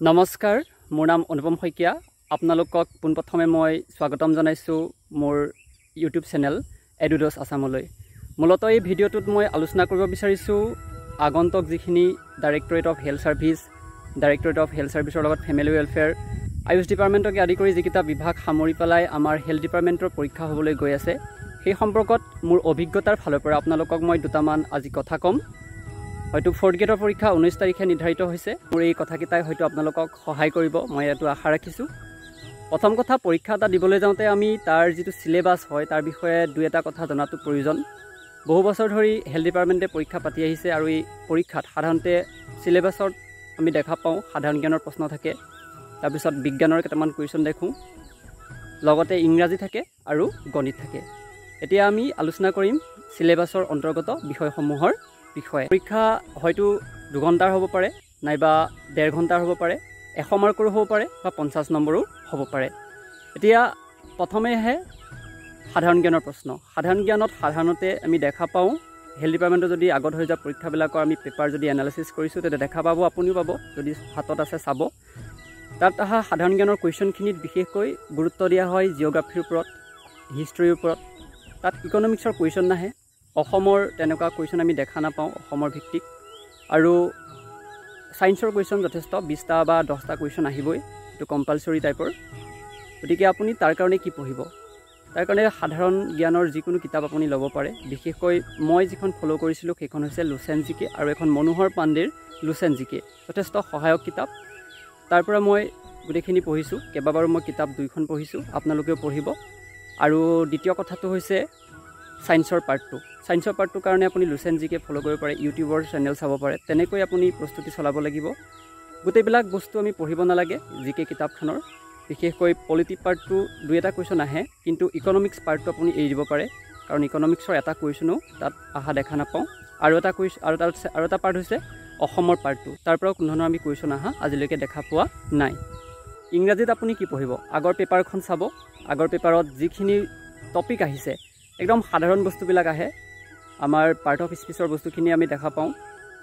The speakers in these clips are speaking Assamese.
নমস্কাৰ, মোৰ নাম অনুপম শইকীয়া। আপোনালোকক পোনপ্ৰথমে মই স্বাগতম জনাইছোঁ মোৰ ইউটিউব চেনেল এডুডছ আছামলৈ। মূলতঃ এই ভিডিঅ'টোত মই আলোচনা কৰিব বিচাৰিছোঁ আগন্তুক যিখিনি ডাইৰেক্টৰেট অফ হেল্থ ছাৰ্ভিচৰ লগত ফেমিলি ৱেলফেয়াৰ, আয়ুষ ডিপাৰ্টমেণ্টকে আদি কৰি যিকেইটা বিভাগ সামৰি পেলাই আমাৰ হেল্থ ডিপাৰ্টমেণ্টৰ পৰীক্ষা হ'বলৈ গৈ আছে, সেই সম্পৰ্কত মোৰ অভিজ্ঞতাৰ ফালৰ পৰা আপোনালোকক মই দুটামান আজি কথা ক'ম। হয়তো 4th গ্ৰেডৰ পৰীক্ষা 19 তাৰিখে নিৰ্ধাৰিত হৈছে। মোৰ এই কথাকেইটাই হয়তো আপোনালোকক সহায় কৰিব, মই এইটো আশা ৰাখিছোঁ। প্ৰথম কথা, পৰীক্ষা এটা দিবলৈ যাওঁতে আমি তাৰ যিটো চিলেবাছ হয় তাৰ বিষয়ে দুই এটা কথা জনাটো প্ৰয়োজন। বহু বছৰ ধৰি হেল্থ ডিপাৰ্টমেণ্টে পৰীক্ষা পাতি আহিছে আৰু এই পৰীক্ষাত সাধাৰণতে চিলেবাছত আমি দেখা পাওঁ সাধাৰণ জ্ঞানৰ প্ৰশ্ন থাকে, তাৰপিছত বিজ্ঞানৰ কেইটামান কুৱেশ্যন দেখোঁ, লগতে ইংৰাজী থাকে আৰু গণিত থাকে। এতিয়া আমি আলোচনা কৰিম চিলেবাছৰ অন্তৰ্গত বিষয়সমূহৰ বিষয়ে। পৰীক্ষা হয়তো 2 ঘণ্টাৰ হ'ব পাৰে, নাইবা 1.5 ঘণ্টাৰ হ'ব পাৰে, 100 মাৰ্কৰো হ'ব পাৰে বা 50 নম্বৰো হ'ব পাৰে। এতিয়া প্ৰথমে আহে সাধাৰণ জ্ঞানৰ প্ৰশ্ন। সাধাৰণ জ্ঞানত সাধাৰণতে আমি দেখা পাওঁ হেল্থ ডিপাৰ্টমেণ্টৰ যদি আগত হৈ যোৱা পৰীক্ষাবিলাকৰ আমি পেপাৰ যদি এনালাইচিছ কৰিছোঁ তেতিয়া দেখা পাব, আপুনিও পাব যদি হাতত আছে চাব। তাত অহা সাধাৰণ জ্ঞানৰ কুৱেশ্যনখিনিত বিশেষকৈ গুৰুত্ব দিয়া হয় জিঅ'গ্ৰাফীৰ ওপৰত, হিষ্ট্ৰীৰ ওপৰত। তাত ইকনমিক্সৰ কুৱেশ্যন নাহে, অসমৰ তেনেকুৱা কুৱেশ্যন আমি দেখা নাপাওঁ অসমৰ ভিত্তিক, আৰু ছায়েন্সৰ কুৱেশ্যন যথেষ্ট 20টা বা 10টা কুৱেশ্যন আহিবই, এইটো কম্পালচৰি টাইপৰ। গতিকে আপুনি তাৰ কাৰণে কি পঢ়িব? তাৰ কাৰণে সাধাৰণ জ্ঞানৰ যিকোনো কিতাপ আপুনি ল'ব পাৰে। বিশেষকৈ মই যিখন ফ'ল' কৰিছিলোঁ সেইখন হৈছে লুচেণ্ট জিকে, আৰু এখন মনোহৰ পাণ্ডেৰ লুচেণ্ট জিকে, যথেষ্ট সহায়ক কিতাপ। তাৰ পৰা মই গোটেইখিনি পঢ়িছোঁ, কেইবাবাৰো মই কিতাপ 2খন পঢ়িছোঁ, আপোনালোকেও পঢ়িব। আৰু দ্বিতীয় কথাটো হৈছে ছায়েন্সৰ পাৰ্ট 2। ছায়েন্সৰ পাৰ্ট 2 কাৰণে আপুনি লুচেণ্ট জিকে ফ'ল' কৰিব পাৰে, ইউটিউবৰ চেনেল চাব পাৰে, তেনেকৈ আপুনি প্ৰস্তুতি চলাব লাগিব। গোটেইবিলাক বস্তু আমি পঢ়িব নালাগে জিকে কিতাপখনৰ। বিশেষকৈ পলিটি পাৰ্ট 2 2 এটা কুৱেশ্যন আহে, কিন্তু ইকনমিক্স পাৰ্টটো আপুনি এৰি দিব পাৰে, কাৰণ ইকনমিক্সৰ এটা কুৱেশ্যনো তাত অহা দেখা নাপাওঁ। আৰু এটা পাৰ্ট হৈছে অসমৰ পাৰ্ট 2, তাৰ পৰাও কোনো ধৰণৰ আমি কুৱেশ্যন অহা আজিলৈকে দেখা পোৱা নাই। ইংৰাজীত আপুনি কি পঢ়িব? আগৰ পেপাৰখন চাব। আগৰ পেপাৰত যিখিনি টপিক আহিছে একদম সাধাৰণ বস্তুবিলাক আহে, আমাৰ পাৰ্ট অফ স্পীচৰ বস্তুখিনি আমি দেখা পাওঁ,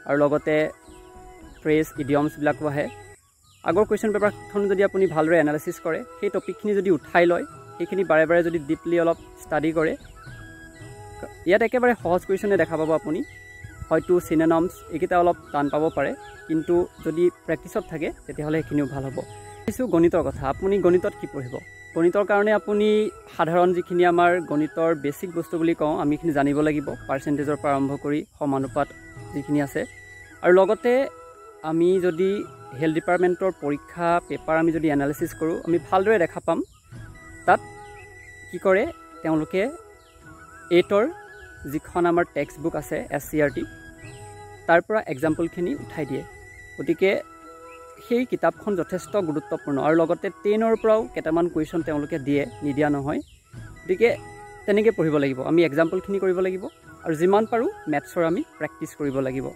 আৰু লগতে ফ্ৰেজ ইডিয়মছবিলাকো আহে। আগৰ কুৱেশ্যন পেপাৰখন যদি আপুনি ভালদৰে এনালাইচিছ কৰে, সেই টপিকখিনি যদি উঠাই লয়, সেইখিনি বাৰে বাৰে যদি ডিপলি অলপ ষ্টাডি কৰে, ইয়াত একেবাৰে সহজ কুৱেশ্যনে দেখা পাব আপুনি। হয়তো চিন'নিমছ এইকেইটা অলপ টান পাব পাৰে, কিন্তু যদি প্ৰেক্টিছত থাকে তেতিয়াহ'লে সেইখিনিও ভাল হ'ব। কিছু গণিতৰ কথা, আপুনি গণিতত কি পঢ়িব? গণিতৰ কাৰণে আপুনি সাধাৰণ যিখিনি আমাৰ গণিতৰ বেছিক বস্তু বুলি কওঁ আমি এইখিনি জানিব লাগিব, পাৰ্চেণ্টেজৰ পৰা আৰম্ভ কৰি সমানুপাত যিখিনি আছে। আৰু লগতে আমি যদি হেল্থ ডিপাৰ্টমেণ্টৰ পৰীক্ষা পেপাৰ আমি যদি এনালাইচিছ কৰোঁ, আমি ভালদৰে দেখা পাম তাত কি কৰে তেওঁলোকে 8ৰ যিখন আমাৰ টেক্সট বুক আছে SCRT, তাৰ পৰা এক্সাম্পলখিনি উঠাই দিয়ে। গতিকে সেই কিতাপখন যথেষ্ট গুৰুত্বপূৰ্ণ, আৰু লগতে 10ৰ পৰাও কেইটামান কুৱেশ্যন তেওঁলোকে দিয়ে, নিদিয়া নহয়। গতিকে তেনেকৈ পঢ়িব লাগিব, আমি এক্সাম্পলখিনি কৰিব লাগিব, আৰু যিমান পাৰোঁ মেথছৰ আমি প্ৰেক্টিছ কৰিব লাগিব।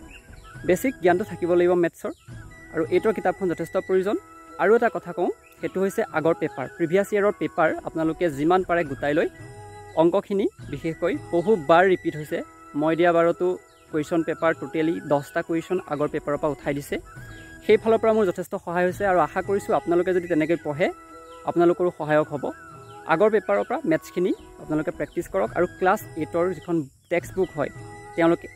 বেছিক জ্ঞানটো থাকিব লাগিব মেথছৰ, আৰু 8ৰ কিতাপখন যথেষ্ট প্ৰয়োজন। আৰু এটা কথা কওঁ, সেইটো হৈছে আগৰ পেপাৰ, প্ৰিভিয়াছ ইয়েৰৰ পেপাৰ আপোনালোকে যিমান পাৰে গোটাই লৈ অংকখিনি বিশেষকৈ বহুবাৰ ৰিপিট হৈছে। মই দিয়া বাৰতো কুৱেশ্যন পেপাৰ টোটেলি 10টা কুৱেশ্যন আগৰ পেপাৰৰ পৰা উঠাই দিছে। সেই ফালৰ পৰা মোৰ যথেষ্ট সহায় হৈছে, আৰু আশা কৰিছোঁ আপোনালোকে যদি তেনেকৈ পঢ়ে আপোনালোকৰো সহায়ক হ'ব। আগৰ পেপাৰৰ পৰা মেথছখিনি আপোনালোকে প্ৰেক্টিছ কৰক, আৰু ক্লাছ 8ৰ যিখন টেক্সট বুক হয়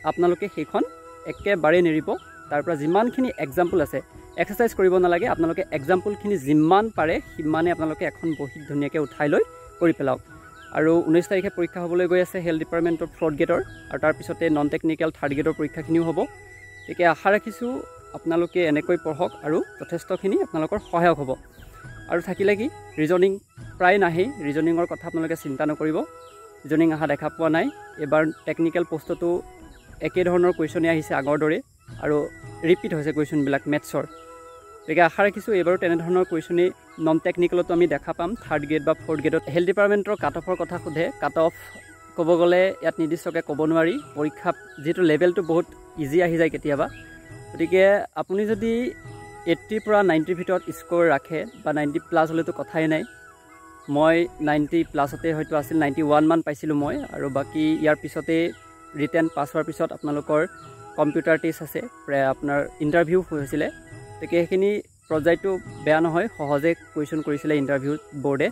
আপোনালোকে সেইখন একেবাৰে নেৰিব। তাৰ পৰা যিমানখিনি এক্সাম্পল আছে, এক্সাৰচাইজ কৰিব নালাগে, আপোনালোকে এক্সাম্পলখিনি যিমান পাৰে সিমানে আপোনালোকে এখন বহীত ধুনীয়াকৈ উঠাই লৈ কৰি পেলাওক। আৰু 19 তাৰিখে পৰীক্ষা হ'বলৈ গৈ আছে হেল্থ ডিপাৰ্টমেণ্টৰ 4th গ্ৰেডৰ, আৰু তাৰপিছতে নন টেকনিকেল 3rd গ্ৰেডৰ পৰীক্ষাখিনিও হ'ব। গতিকে আশা ৰাখিছোঁ আপোনালোকে এনেকৈ পঢ়ক আৰু যথেষ্টখিনি আপোনালোকৰ সহায়ক হ'ব। আৰু থাকিলে কি, ৰিজনিং প্ৰায় নাহেই, ৰিজনিঙৰ কথা আপোনালোকে চিন্তা নকৰিব, ৰিজনিং অহা দেখা পোৱা নাই। এইবাৰ টেকনিকেল পষ্টতো একেধৰণৰ কুৱেশ্যনেই আহিছে আগৰ দৰে, আৰু ৰিপিট হৈছে কুৱেশ্যনবিলাক মেথছৰ। গতিকে আশা ৰাখিছোঁ এইবাৰো তেনেধৰণৰ কুৱেশ্যনেই নন টেকনিকেলতো আমি দেখা পাম 3rd গ্ৰেড বা 4th গ্ৰেডত। হেল্থ ডিপাৰ্টমেণ্টৰ কাট অফৰ কথা সোধে, কাট অফ ক'ব গ'লে ইয়াত নিৰ্দিষ্টকৈ ক'ব নোৱাৰি, পৰীক্ষা যিহেতু লেভেলটো বহুত ইজি আহি যায় কেতিয়াবা। গতিকে আপুনি যদি 80ৰ পৰা 90ৰ ভিতৰত স্ক'ৰ ৰাখে, বা 90+ হ'লেতো কথাই নাই, মই 90+ হয়তো আছিল, 91 মান পাইছিলোঁ মই। আৰু বাকী ইয়াৰ পিছতে ৰিটেন পাছ হোৱাৰ পিছত আপোনালোকৰ কম্পিউটাৰ টেষ্ট আছে, আপোনাৰ ইণ্টাৰভিউ হৈছিলে, গতিকে সেইখিনি পৰ্যায়টো বেয়া নহয়, সহজে কুৱেশ্যন কৰিছিলে ইণ্টাৰভিউ বৰ্ডে।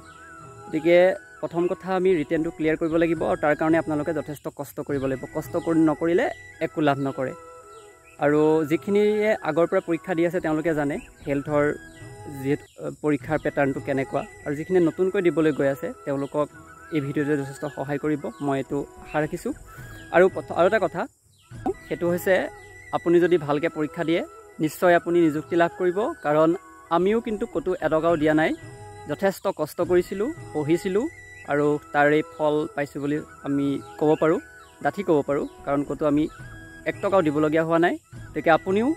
গতিকে প্ৰথম কথা আমি ৰিটেনটো ক্লিয়াৰ কৰিব লাগিব আৰু তাৰ কাৰণে আপোনালোকে যথেষ্ট কষ্ট কৰিব লাগিব। কষ্ট নকৰিলে একো লাভ নকৰে। আৰু যিখিনিয়ে আগৰ পৰা পৰীক্ষা দি আছে তেওঁলোকে জানে হেল্থৰ পৰীক্ষাৰ পেটাৰ্ণটো কেনেকুৱা, আৰু যিখিনি নতুনকৈ দিবলৈ গৈ আছে তেওঁলোকক এই ভিডিঅ'টোৱে যথেষ্ট সহায় কৰিব, মই এইটো আশা ৰাখিছোঁ। আৰু এটা কথা, সেইটো হৈছে আপুনি যদি ভালকৈ পৰীক্ষা দিয়ে নিশ্চয় আপুনি নিযুক্তি লাভ কৰিব। কাৰণ আমিও কিন্তু ক'তো এটকাও দিয়া নাই, যথেষ্ট কষ্ট কৰিছিলোঁ, পঢ়িছিলোঁ আৰু তাৰে ফল পাইছোঁ বুলি আমি ক'ব পাৰোঁ, ডাঠি ক'ব পাৰোঁ। কাৰণ ক'তো আমি 1 টকাও দিবলগীয়া হোৱা নাই। গতিকে আপুনিও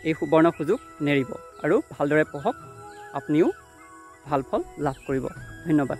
এই সুবৰ্ণ সুযোগ নেৰিব আৰু ভালদৰে পঢ়ক, আপুনিও ভাল ফল লাভ কৰিব। ধন্যবাদ।